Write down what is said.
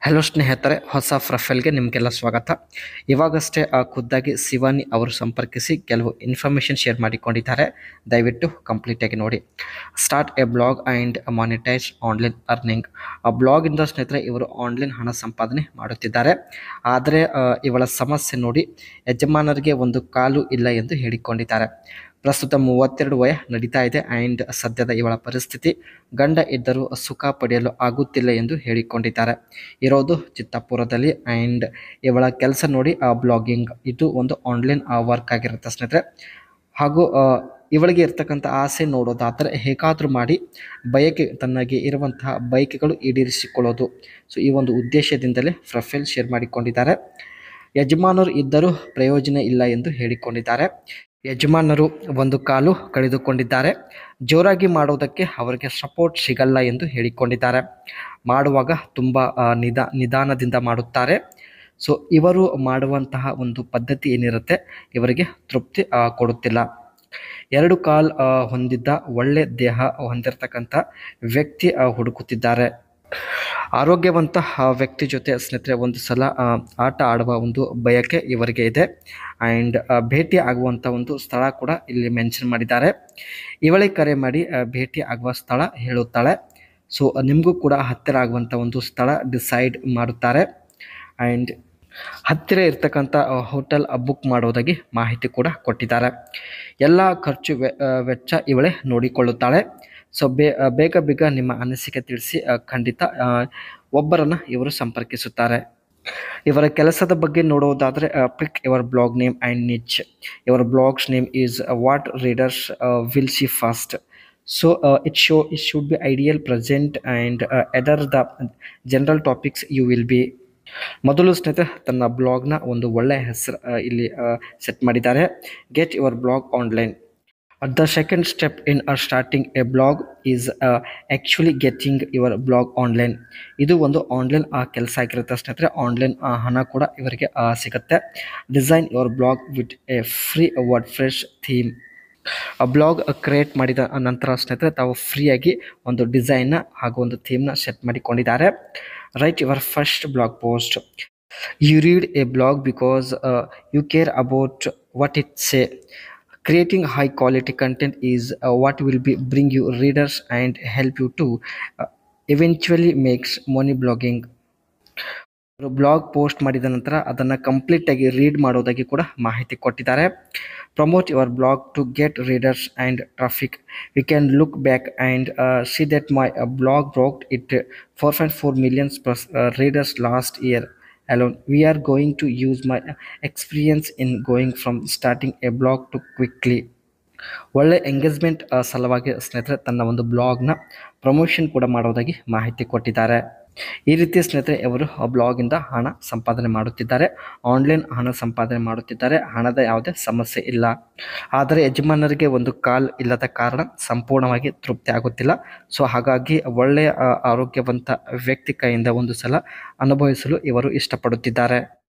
Hello ಸ್ನೇಹಿತರೆ, ಹೊಸ ಪ್ರೊಫೈಲ್ಗೆ ನಿಮಗೆಲ್ಲ ಸ್ವಾಗತ. ಇವಾಗಷ್ಟೇ ಖುದ್ದಾಗಿ ಶಿವಾನಿ ಅವರು ಸಂಪರ್ಕಿಸಿ ಕೆಲವು ಇನ್ಫಾರ್ಮೇಷನ್ ಶೇರ್ ಮಾಡಿಕೊಂಡಿದ್ದಾರೆ. ದಯವಿಟ್ಟು ಕಂಪ್ಲೀಟಾಗಿ ನೋಡಿ. Start a blog and monetise online earning. ಆ ಬ್ಲಾಗಿಂದ ಸ್ನೇಹಿತರೆ ಇವರು ಆನ್ಲೈನ್ ಹಣ ಸಂಪಾದನೆ ಮಾಡುತ್ತಿದ್ದಾರೆ. ಆದರೆ ಇವಳ ಸಮಸ್ಯೆ ನೋಡಿ, ಯಜಮಾನರಿಗೆ ಒಂದು ಕಾಲು ಇಲ್ಲ ಎಂದು ಹೇಳಿಕೊಂಡಿದ್ದಾರೆ. ಪ್ರಸ್ತುತ 32 ವಯ ನಡೀತಾ ಇದೆ ಆ್ಯಂಡ್ ಸದ್ಯದ ಇವಳ ಪರಿಸ್ಥಿತಿ ಗಂಡ ಇದ್ದರೂ ಸುಖ ಪಡೆಯಲು ಆಗುತ್ತಿಲ್ಲ ಎಂದು ಹೇಳಿಕೊಂಡಿದ್ದಾರೆ. ಇರೋದು ಚಿತ್ತಾಪುರದಲ್ಲಿ ಆ್ಯಂಡ್ ಇವಳ ಕೆಲಸ ನೋಡಿ ಬ್ಲಾಗಿಂಗ್. ಇದು ಒಂದು ಆನ್ಲೈನ್ ವರ್ಕ್ ಆಗಿರುತ್ತೆ ಸ್ನೇಹಿತರೆ. ಹಾಗೂ ಇವಳಿಗೆ ಇರ್ತಕ್ಕಂಥ ಆಸೆ ನೋಡೋದಾದರೆ ಹೇಗಾದರೂ ಮಾಡಿ ತನಗೆ ಇರುವಂತಹ ಬಯಕೆಗಳು ಈಡೇರಿಸಿಕೊಳ್ಳೋದು. ಸೊ ಈ ಒಂದು ಉದ್ದೇಶದಿಂದಲೇ ಪ್ರೊಫೈಲ್ ಶೇರ್ ಮಾಡಿಕೊಂಡಿದ್ದಾರೆ. ಯಜಮಾನರು ಇದ್ದರೂ ಪ್ರಯೋಜನ ಇಲ್ಲ ಎಂದು ಹೇಳಿಕೊಂಡಿದ್ದಾರೆ. ಯಜಮಾನರು ಒಂದು ಕಾಲು ಕಳೆದುಕೊಂಡಿದ್ದಾರೆ. ಜೋರಾಗಿ ಮಾಡುವುದಕ್ಕೆ ಅವರಿಗೆ ಸಪೋರ್ಟ್ ಸಿಗಲ್ಲ ಎಂದು ಹೇಳಿಕೊಂಡಿದ್ದಾರೆ. ಮಾಡುವಾಗ ತುಂಬ ನಿಧಾನದಿಂದ ಮಾಡುತ್ತಾರೆ. ಸೊ ಇವರು ಮಾಡುವಂತಹ ಒಂದು ಪದ್ಧತಿ ಏನಿರುತ್ತೆ ಇವರಿಗೆ ತೃಪ್ತಿ ಕೊಡುತ್ತಿಲ್ಲ. 2 ಕಾಲು ಹೊಂದಿದ್ದ ಒಳ್ಳೆ ದೇಹ ಹೊಂದಿರತಕ್ಕಂಥ ವ್ಯಕ್ತಿ ಹುಡುಕುತ್ತಿದ್ದಾರೆ. ಆರೋಗ್ಯವಂತ ವ್ಯಕ್ತಿ ಜೊತೆ ಸ್ನೇಹಿತರೆ ಒಂದು ಸಲ ಆಟ ಆಡುವ ಒಂದು ಬಯಕೆ ಇವರಿಗೆ ಇದೆ. ಆ್ಯಂಡ್ ಭೇಟಿ ಆಗುವಂಥ ಒಂದು ಸ್ಥಳ ಕೂಡ ಇಲ್ಲಿ ಮೆನ್ಷನ್ ಮಾಡಿದ್ದಾರೆ. ಇವಳಿಗೆ ಕರೆ ಮಾಡಿ ಭೇಟಿ ಆಗುವ ಸ್ಥಳ ಹೇಳುತ್ತಾಳೆ. ಸೊ ನಿಮಗೂ ಕೂಡ ಹತ್ತಿರ ಆಗುವಂಥ ಒಂದು ಸ್ಥಳ ಡಿಸೈಡ್ ಮಾಡುತ್ತಾರೆ. ಆ್ಯಂಡ್ ಹತ್ತಿರ ಇರ್ತಕ್ಕಂಥ ಹೋಟೆಲ್ ಬುಕ್ ಮಾಡೋದಾಗಿ ಮಾಹಿತಿ ಕೂಡ ಕೊಟ್ಟಿದ್ದಾರೆ. ಎಲ್ಲ ಖರ್ಚು ವೆಚ್ಚ ಇವಳೇ ನೋಡಿಕೊಳ್ಳುತ್ತಾಳೆ. ಸೊ ಬೇಗ ನಿಮ್ಮ ಅನಿಸಿಕೆ ತಿಳಿಸಿ. ಖಂಡಿತ ಒಬ್ಬರನ್ನು ಇವರು ಸಂಪರ್ಕಿಸುತ್ತಾರೆ. ಇವರ ಕೆಲಸದ ಬಗ್ಗೆ ನೋಡುವುದಾದರೆ pick your blog name and niche. Your blogs name is what readers will see fast. So it should be ideal present and either the general topics you will be. ಮೊದಲು ಸ್ನೇಹಿತರೆ ತನ್ನ ಬ್ಲಾಗ್ನ ಒಂದು ಒಳ್ಳೆಯ ಹೆಸರು ಇಲ್ಲಿ ಸೆಟ್ ಮಾಡಿದ್ದಾರೆ. Get your blog online. The second step in starting a blog is actually getting your blog online. ಇದು ಒಂದು ಆನ್ಲೈನ್ ಕೆಲಸ ಆಗಿರುತ್ತೆ ಸ್ನೇಹಿತರೆ. ಆನ್ಲೈನ್ ಹಣ ಕೂಡ ಇವರಿಗೆ ಸಿಗುತ್ತೆ. Design your blog with A free WordPress theme. Blog create ಮಾಡಿದ ನಂತರ ಸ್ನೇಹಿತರೆ ತಾವು ಫ್ರೀಯಾಗಿ ಒಂದು ಡಿಸೈನ್ನ ಹಾಗೂ ಒಂದು ಥೀಮ್ನ ಸೆಟ್ ಮಾಡಿಕೊಂಡಿದ್ದಾರೆ. Write your first blog post. You read a blog because you care about what it say. Creating high quality content is what will bring you readers and help you to eventually makes money blogging. Blog post ಮಾಡಿದ ನಂತರ ಅದನ್ನು ಕಂಪ್ಲೀಟಾಗಿ read ಮಾಡೋದಾಗಿ ಕೂಡ ಮಾಹಿತಿ ಕೊಟ್ಟಿದ್ದಾರೆ. Promote your blog to get readers and traffic. We can look back and see that my blog broked it 4.4 million plus readers last year alone. We are going to use my experience in going from starting a blog to quickly. ಒಳ್ಳೆ engagement ಸಲುವಾಗಿ ಸ್ನೇಹಿತರೆ ತನ್ನ ಒಂದು ಬ್ಲಾಗ್ನ promotion ಕೂಡ ಮಾಡೋದಾಗಿ ಮಾಹಿತಿ ಕೊಟ್ಟಿದ್ದಾರೆ. ಈ ರೀತಿ ಸ್ನೇಹಿತರೆ ಇವರು ಬ್ಲಾಗಿಂದ ಹಣ ಸಂಪಾದನೆ ಮಾಡುತ್ತಿದ್ದಾರೆ. ಆನ್ಲೈನ್ ಹಣ ಸಂಪಾದನೆ ಮಾಡುತ್ತಿದ್ದಾರೆ. ಹಣದ ಯಾವುದೇ ಸಮಸ್ಯೆ ಇಲ್ಲ. ಆದರೆ ಯಜಮಾನರಿಗೆ ಒಂದು ಕಾಲ್ ಇಲ್ಲದ ಕಾರಣ ಸಂಪೂರ್ಣವಾಗಿ ತೃಪ್ತಿ ಆಗುತ್ತಿಲ್ಲ. ಸೊ ಹಾಗಾಗಿ ಒಳ್ಳೆಯ ಆರೋಗ್ಯವಂತ ವ್ಯಕ್ತಿ ಕೈಯಿಂದ ಒಂದು ಸಲ ಅನುಭವಿಸಲು ಇವರು ಇಷ್ಟಪಡುತ್ತಿದ್ದಾರೆ.